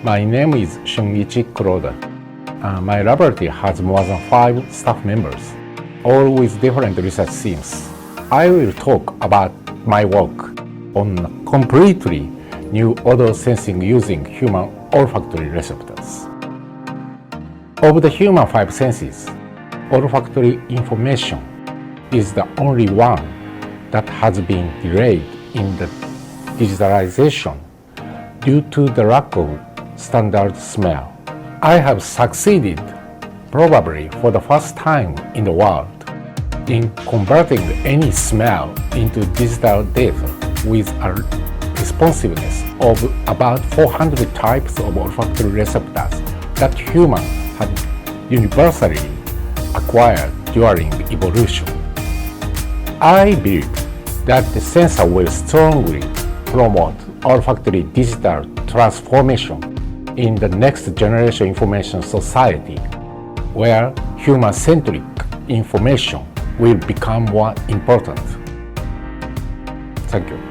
My name is Shun'ichi KURODA. My laboratory has more than 5 staff members, all with different research themes. I will talk about my work on completely new odor sensing using human olfactory receptors. Of the human 5 senses, olfactory information is the only one that has been delayed in the digitalization due to the lack of standard smell. I have succeeded, probably for the first time in the world, in converting any smell into digital data with a responsiveness of about 400 types of olfactory receptors that humans have universally acquired during evolution. I believe that the sensor will strongly promote olfactory digital transformation in the next generation information society, where human-centric information will become more important. Thank you.